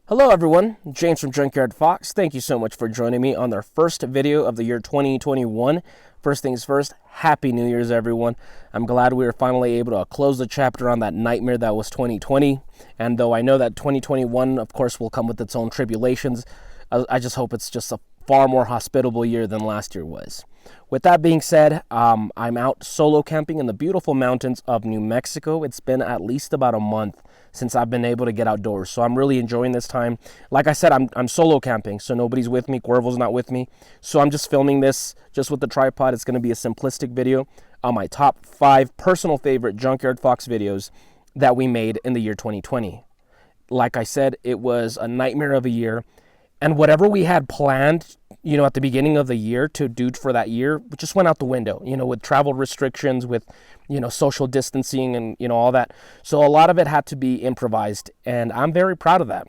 Hello everyone, James from Junkyard Fox. Thank you so much for joining me on our first video of the year 2021. First things first, Happy New Year's everyone. I'm glad we were finally able to close the chapter on that nightmare that was 2020. And though I know that 2021 of course will come with its own tribulations, I just hope it's just a far more hospitable year than last year was. With that being said, I'm out solo camping in the beautiful mountains of New Mexico. It's been at least about a month since I've been able to get outdoors, so I'm really enjoying this time. Like I said, I'm solo camping, so nobody's with me. Cuervo's not with me, so I'm just filming this just with the tripod. It's going to be a simplistic video on my top 5 personal favorite Junkyard Fox videos that we made in the year 2020. Like I said, it was a nightmare of a year, and whatever we had planned, at the beginning of the year to do for that year, just went out the window, with travel restrictions, with, social distancing and, all that. So a lot of it had to be improvised, and I'm very proud of that.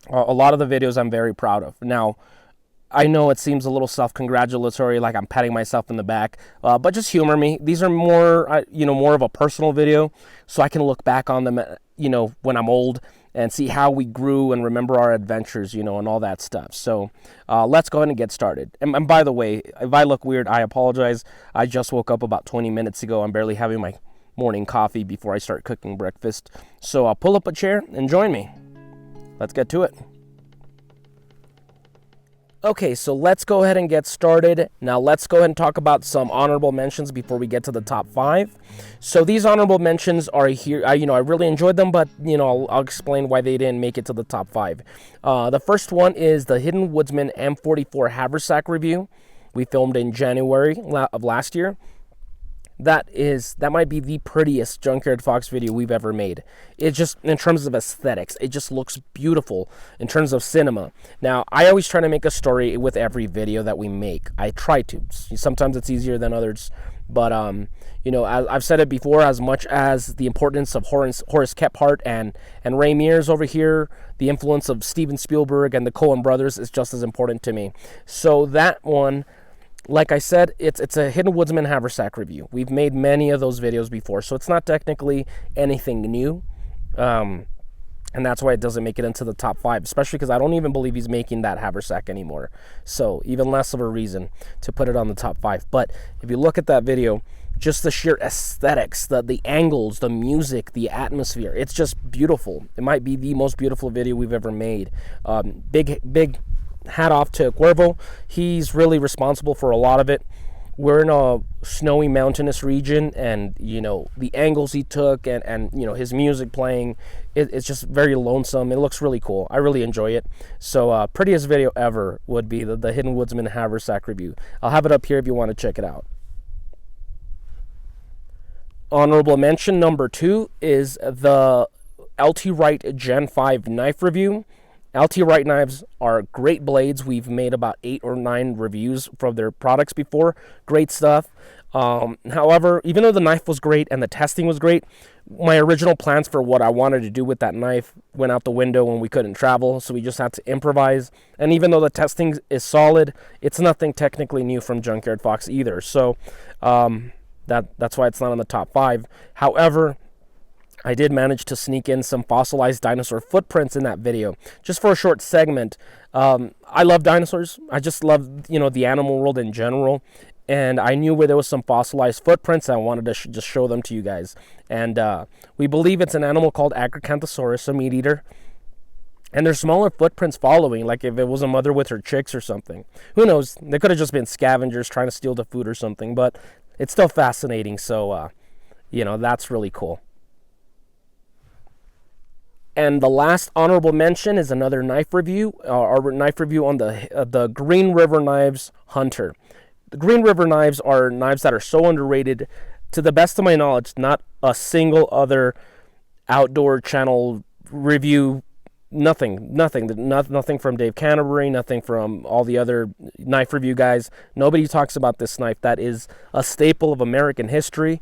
A lot of the videos I'm very proud of. Now, I know it seems a little self-congratulatory, like I'm patting myself in the back, but just humor me. These are more, more of a personal video, so I can look back on them, when I'm old and see how we grew and remember our adventures, and all that stuff. So let's go ahead and get started. And by the way, if I look weird, I apologize. I just woke up about 20 minutes ago. I'm barely having my morning coffee before I start cooking breakfast. So I'll pull up a chair and join me. Let's get to it. Okay, so let's go ahead and get started. Now let's go ahead and talk about some honorable mentions before we get to the top 5. So these honorable mentions are here. I really enjoyed them, but I'll explain why they didn't make it to the top 5. The first one is the Hidden Woodsman M44 Haversack review we filmed in January of last year. That might be the prettiest Junkyard Fox video we've ever made. It just, in terms of aesthetics, it just looks beautiful in terms of cinema. Now, I always try to make a story with every video that we make. I try to. Sometimes it's easier than others. But, I've said it before, as much as the importance of Horace Kephart and Ray Mears over here, the influence of Steven Spielberg and the Coen brothers is just as important to me. So that one, like I said, it's a Hidden Woodsman Haversack review. We've made many of those videos before, so it's not technically anything new. And that's why it doesn't make it into the top 5, especially because I don't even believe he's making that haversack anymore. So even less of a reason to put it on the top 5. But if you look at that video, just the sheer aesthetics, the angles, the music, the atmosphere, it's just beautiful. It might be the most beautiful video we've ever made. Big hat off to Cuervo. He's really responsible for a lot of it. We're in a snowy mountainous region, and the angles he took and his music playing, it's just very lonesome. It looks really cool. I really enjoy it. So prettiest video ever would be the Hidden Woodsman Haversack review. I'll have it up here if you want to check it out. Honorable mention number 2 is the LT Wright Gen 5 knife review. LT Wright knives are great blades. We've made about 8 or 9 reviews from their products before. Great stuff. However, even though the knife was great and the testing was great, my original plans for what I wanted to do with that knife went out the window when we couldn't travel, so we just had to improvise. And even though the testing is solid, it's nothing technically new from Junkyard Fox either. So that's why it's not on the top 5. However, I did manage to sneak in some fossilized dinosaur footprints in that video, just for a short segment. I love dinosaurs. I just love, the animal world in general. And I knew where there was some fossilized footprints. I wanted to just show them to you guys. And we believe it's an animal called Acrocanthosaurus, a meat eater. And there's smaller footprints following, like if it was a mother with her chicks or something. Who knows? They could have just been scavengers trying to steal the food or something. But it's still fascinating. So, that's really cool. And the last honorable mention is another knife review, our knife review on the Green River Knives Hunter. The Green River knives are knives that are so underrated. To the best of my knowledge, not a single other outdoor channel review, nothing from Dave Canterbury, nothing from all the other knife review guys. Nobody talks about this knife that is a staple of American history.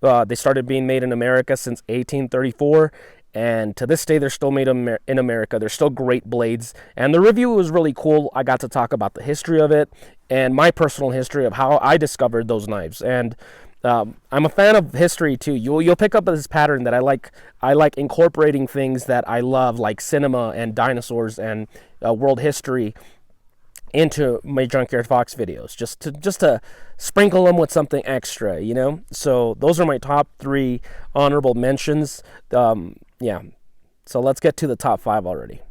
They started being made in America since 1834. And to this day, they're still made in America. They're still great blades. And the review was really cool. I got to talk about the history of it and my personal history of how I discovered those knives. And I'm a fan of history too. You'll pick up this pattern that I like incorporating things that I love, like cinema and dinosaurs and world history, into my Junkyard Fox videos, just to sprinkle them with something extra, you know. So those are my top 3 honorable mentions. Yeah. So let's get to the top 5 already.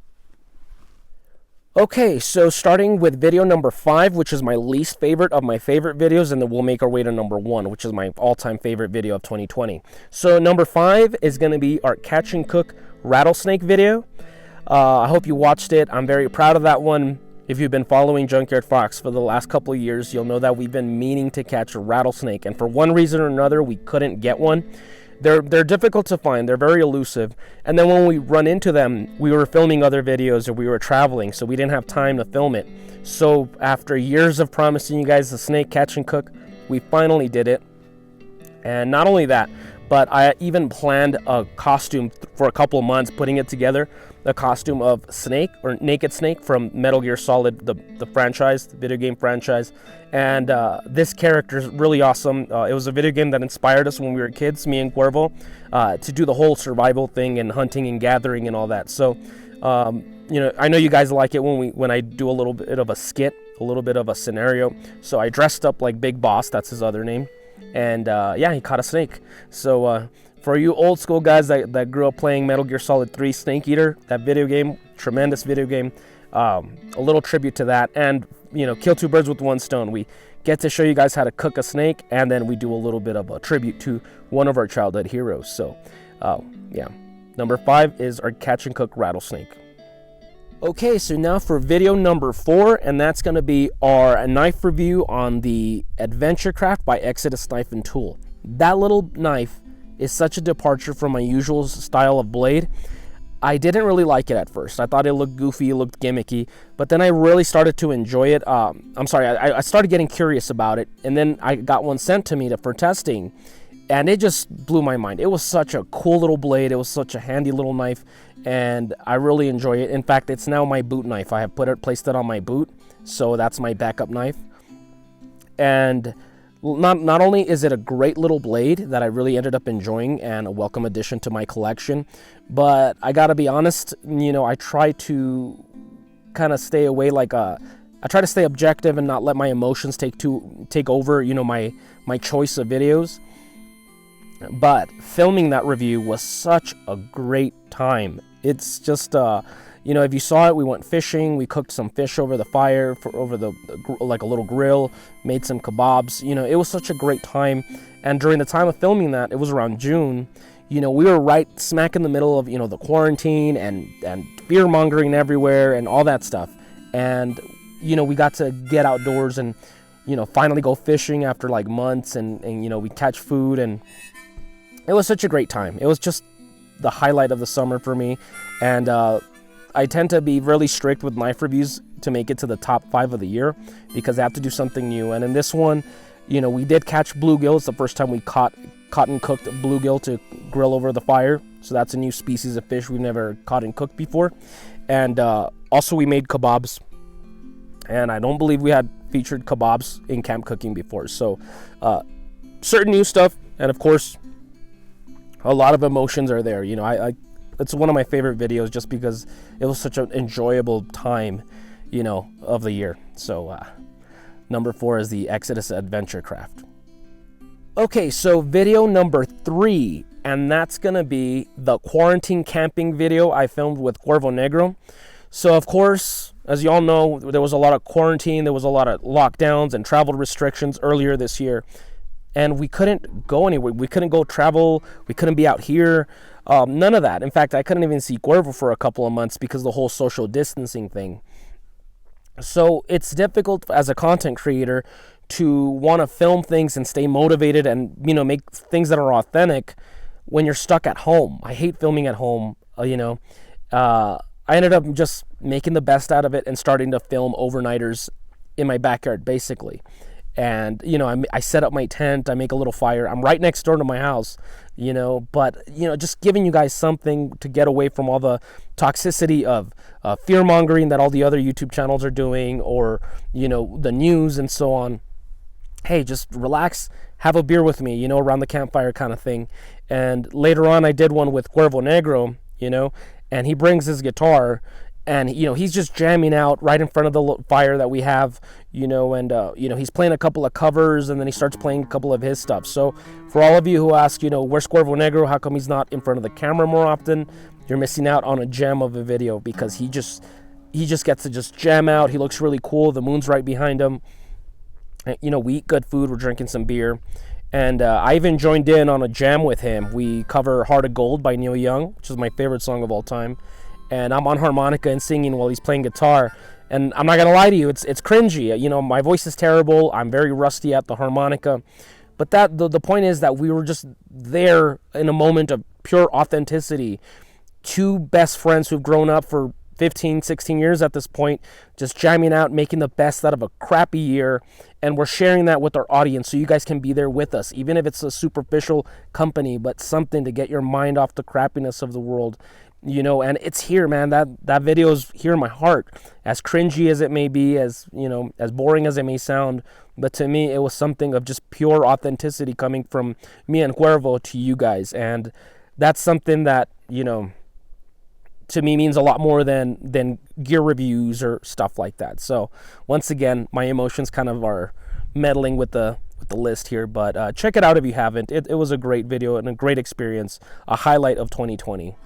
Okay, so starting with video number 5, which is my least favorite of my favorite videos, and then we'll make our way to number 1, which is my all-time favorite video of 2020. So number 5 is going to be our Catch and Cook Rattlesnake video. I hope you watched it. I'm very proud of that one. If you've been following Junkyard Fox for the last couple of years, you'll know that we've been meaning to catch a rattlesnake, and for one reason or another, we couldn't get one. They're difficult to find. They're very elusive. And then when we run into them, we were filming other videos or we were traveling, so we didn't have time to film it. So after years of promising you guys the snake catch and cook, we finally did it. And not only that, but I even planned a costume for a couple of months, putting it together, a costume of Snake, or Naked Snake, from Metal Gear Solid, the franchise, the video game franchise. And this character is really awesome. It was a video game that inspired us when we were kids, me and Cuervo, to do the whole survival thing and hunting and gathering and all that. So, you know, I know you guys like it when I do a little bit of a skit, a little bit of a scenario. So I dressed up like Big Boss, that's his other name. And yeah, he caught a snake. So for you old school guys that grew up playing Metal Gear Solid 3 Snake Eater, that video game, tremendous video game, a little tribute to that. And, you know, kill 2 birds with 1 stone. We get to show you guys how to cook a snake, and then we do a little bit of a tribute to one of our childhood heroes. So yeah, number 5 is our Catch and Cook Rattlesnake. Okay, so now for video number 4, and that's going to be our knife review on the Adventurecraft by Exodus Knife and Tool. That little knife is such a departure from my usual style of blade. I didn't really like it at first. I thought it looked goofy, it looked gimmicky, but then I really started to enjoy it. I started getting curious about it, and then I got one sent to me for testing, and it just blew my mind. It was such a cool little blade. It was such a handy little knife, and I really enjoy it. In fact, it's now my boot knife. I have placed it on my boot, so that's my backup knife. And not only is it a great little blade that I really ended up enjoying and a welcome addition to my collection, but I gotta be honest, you know, I try to kind of stay away, I try to stay objective and not let my emotions take over, you know, my choice of videos. But filming that review was such a great time. It's just, you know, if you saw it, we went fishing. We cooked some fish over the fire, over like a little grill, made some kebabs. You know, it was such a great time. And during the time of filming that, it was around June, you know, we were right smack in the middle of, you know, the quarantine and fear mongering everywhere and all that stuff. And, you know, we got to get outdoors and, you know, finally go fishing after like months, and you know, we catch food, and it was such a great time. It was just the highlight of the summer for me. And I tend to be really strict with knife reviews to make it to the top 5 of the year, because I have to do something new. And in this one, you know, we did catch bluegill. It's the first time we caught and cooked bluegill to grill over the fire. So that's a new species of fish we've never caught and cooked before. And also we made kebabs. And I don't believe we had featured kebabs in camp cooking before. So certain new stuff, and of course, a lot of emotions are there. You know, it's one of my favorite videos just because it was such an enjoyable time, you know, of the year. So number 4 is the Exodus Adventurecraft. Okay, so video number 3, and that's gonna be the quarantine camping video I filmed with Cuervo Negro. So of course, as you all know, there was a lot of quarantine, there was a lot of lockdowns and travel restrictions earlier this year. And we couldn't go anywhere. We couldn't go travel. We couldn't be out here. None of that. In fact, I couldn't even see Cuervo for a couple of months because of the whole social distancing thing. So it's difficult as a content creator to want to film things and stay motivated and, you know, make things that are authentic when you're stuck at home. I hate filming at home, you know. I ended up just making the best out of it and starting to film overnighters in my backyard, basically. And, you know, I set up my tent, I make a little fire. I'm right next door to my house, you know, but, you know, just giving you guys something to get away from all the toxicity of fear-mongering that all the other YouTube channels are doing, or, you know, the news and so on. hey, just relax, have a beer with me, you know, around the campfire kind of thing. And later on, I did one with Cuervo Negro, you know, and he brings his guitar, and you know, he's just jamming out right in front of the fire that we have, you know, and you know, he's playing a couple of covers, and then he starts playing a couple of his stuff. So for all of you who ask, you know, where's Cuervo Negro, how come he's not in front of the camera more often, you're missing out on a gem of a video, because he just gets to just jam out. He looks really cool. The moon's right behind him. You know, we eat good food, we're drinking some beer, and I even joined in on a jam with him. We cover Heart of Gold by Neil Young, which is my favorite song of all time, and I'm on harmonica and singing while he's playing guitar. And I'm not gonna lie to you, it's cringy. You know, my voice is terrible, I'm very rusty at the harmonica, but the point is that we were just there in a moment of pure authenticity. Two best friends who've grown up for 15, 16 years at this point, just jamming out, making the best out of a crappy year, and we're sharing that with our audience so you guys can be there with us, even if it's a superficial company, but something to get your mind off the crappiness of the world, you know. And it's here, man. That video is here in my heart, as cringy as it may be, as, you know, as boring as it may sound, but to me it was something of just pure authenticity coming from me and Cuervo to you guys. And that's something that, you know, to me means a lot more than gear reviews or stuff like that. So once again, my emotions kind of are meddling with the list here, but check it out if you haven't. It was a great video and a great experience, a highlight of 2020.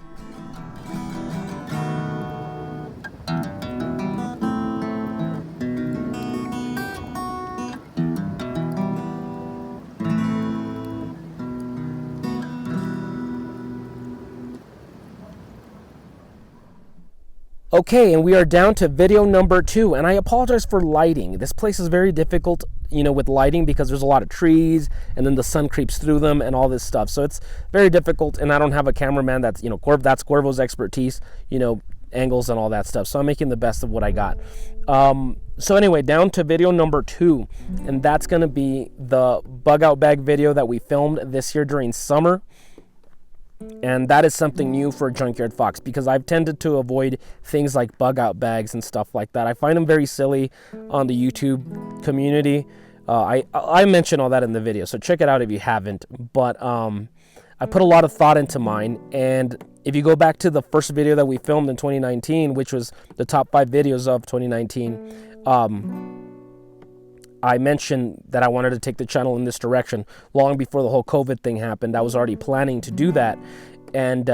Okay, and we are down to video number 2, and I apologize for lighting. This place is very difficult, you know, with lighting, because there's a lot of trees, and then the sun creeps through them and all this stuff. So it's very difficult, and I don't have a cameraman that's, you know, that's Cuervo's expertise, you know, angles and all that stuff. So I'm making the best of what I got. So anyway, down to video number 2, and that's going to be the bug out bag video that we filmed this year during summer. And that is something new for Junkyard Fox, because I've tended to avoid things like bug out bags and stuff like that. I find them very silly on the YouTube community. I mention all that in the video, so check it out if you haven't. But I put a lot of thought into mine, and if you go back to the first video that we filmed in 2019, which was the top 5 videos of 2019, I mentioned that I wanted to take the channel in this direction long before the whole COVID thing happened. I was already planning to do that, and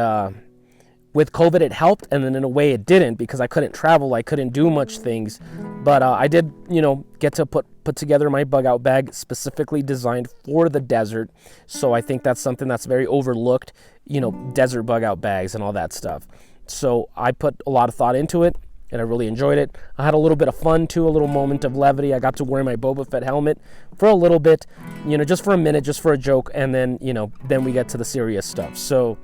with COVID it helped, and then in a way it didn't, because I couldn't travel, I couldn't do much things, but I did, you know, get to put together my bug out bag specifically designed for the desert. So I think that's something that's very overlooked, you know, desert bug out bags and all that stuff. So I put a lot of thought into it, and I really enjoyed it. I had a little bit of fun too, a little moment of levity. I got to wear my Boba Fett helmet for a little bit, you know, just for a minute, just for a joke, and then, you know, then we get to the serious stuff. So,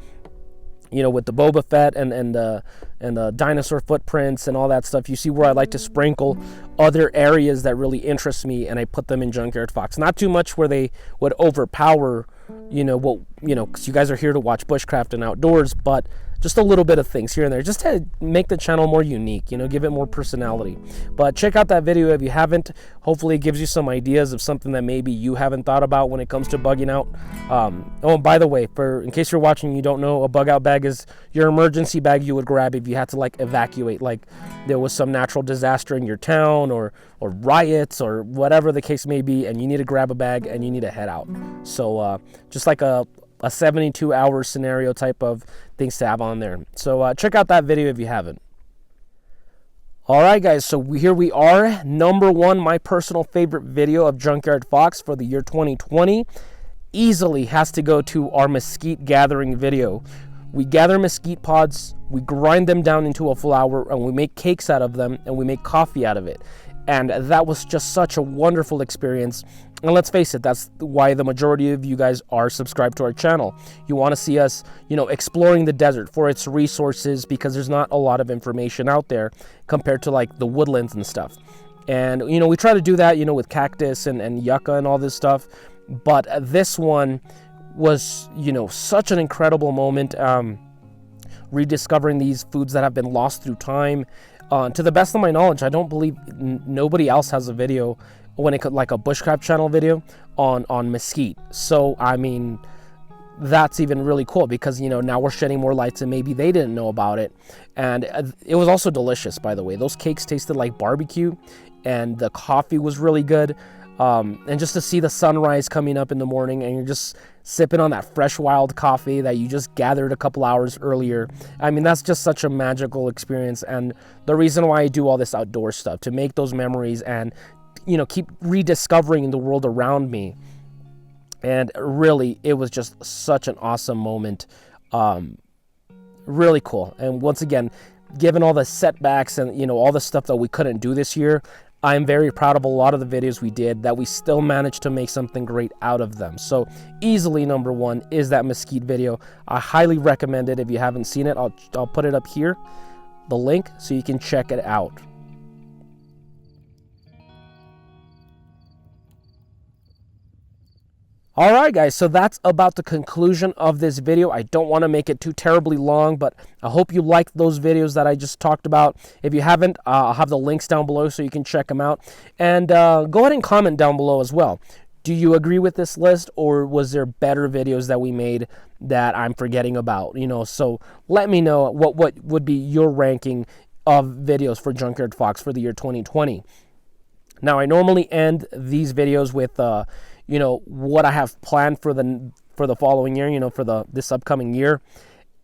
you know, with the Boba Fett and the dinosaur footprints and all that stuff, you see where I like to sprinkle other areas that really interest me, and I put them in Junkyard Fox. Not too much where they would overpower, you know, what, you know, because you guys are here to watch bushcraft and outdoors, but just a little bit of things here and there, just to make the channel more unique, you know, give it more personality. But check out that video if you haven't. Hopefully it gives you some ideas of something that maybe you haven't thought about when it comes to bugging out. Oh, and by the way, in case you're watching and you don't know, a bug out bag is your emergency bag you would grab if you had to, like, evacuate, like there was some natural disaster in your town, or riots, or whatever the case may be, and you need to grab a bag and you need to head out. So just like a 72-hour scenario type of things to have on there. So check out that video if you haven't. Alright guys, so here we are. Number 1, my personal favorite video of Junkyard Fox for the year 2020 easily has to go to our Mesquite Gathering video. We gather mesquite pods, we grind them down into a flour, and we make cakes out of them, and we make coffee out of it. And that was just such a wonderful experience. And let's face it, that's why the majority of you guys are subscribed to our channel. You want to see us, you know, exploring the desert for its resources, because there's not a lot of information out there compared to like the woodlands and stuff. And, you know, we try to do that, you know, with cactus and yucca and all this stuff. But this one was, you know, such an incredible moment, rediscovering these foods that have been lost through time. To the best of my knowledge, I don't believe nobody else has a video when it could, like a bushcraft channel video on Mesquite. So I mean, that's even really cool because, you know, now we're shedding more lights and maybe they didn't know about it. And it was also delicious, by the way. Those cakes tasted like barbecue, and the coffee was really good. And just to see the sunrise coming up in the morning and you're just sipping on that fresh wild coffee that you just gathered a couple hours earlier. I mean, that's just such a magical experience. And the reason why I do all this outdoor stuff, to make those memories and, you know, keep rediscovering the world around me. And really, it was just such an awesome moment. Really cool. And once again, given all the setbacks and, you know, all the stuff that we couldn't do this year, I'm very proud of a lot of the videos we did, that we still managed to make something great out of them. So easily number one is that Mesquite video. I highly recommend it. If you haven't seen it, I'll put it up here, the link, so you can check it out. All right, guys, so that's about the conclusion of this video. I don't want to make it too terribly long, but I hope you liked those videos that I just talked about. If you haven't, I'll have the links down below so you can check them out. And go ahead and comment down below as well. Do you agree with this list, or was there better videos that we made that I'm forgetting about? You know, so let me know what would be your ranking of videos for Junkyard Fox for the year 2020. Now, I normally end these videos with you know, what I have planned for the following year, you know, for this upcoming year.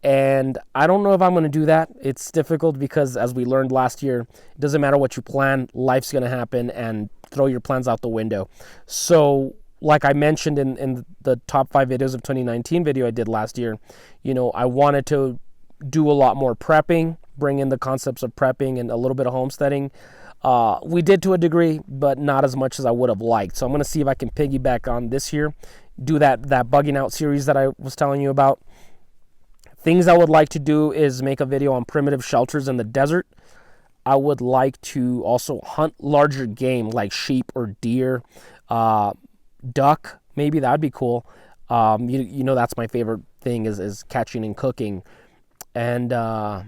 And I don't know if I'm going to do that. It's difficult because, as we learned last year, it doesn't matter what you plan, life's going to happen and throw your plans out the window. So like I mentioned in the top 5 videos of 2019 video I did last year, you know, I wanted to do a lot more prepping, bring in the concepts of prepping and a little bit of homesteading. We did to a degree, but not as much as I would have liked. So I'm going to see if I can piggyback on this year, do that bugging out series that I was telling you about. Things I would like to do is make a video on primitive shelters in the desert. I would like to also hunt larger game like sheep or deer, duck, maybe that'd be cool. You know, that's my favorite thing is catching and cooking. And I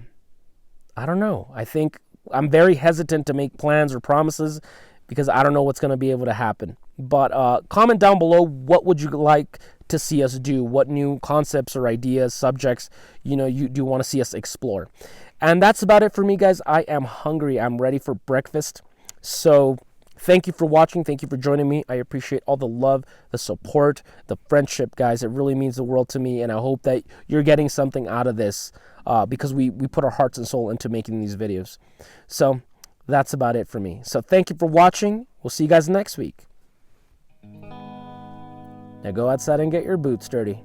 don't know. I think I'm very hesitant to make plans or promises because I don't know what's going to be able to happen. But comment down below, what would you like to see us do? What new concepts or ideas, subjects, you know, you do want to see us explore? And that's about it for me, guys. I am hungry. I'm ready for breakfast. So thank you for watching. Thank you for joining me. I appreciate all the love, the support, the friendship, guys. It really means the world to me. And I hope that you're getting something out of this because we put our hearts and soul into making these videos. So that's about it for me. So thank you for watching. We'll see you guys next week. Now go outside and get your boots dirty.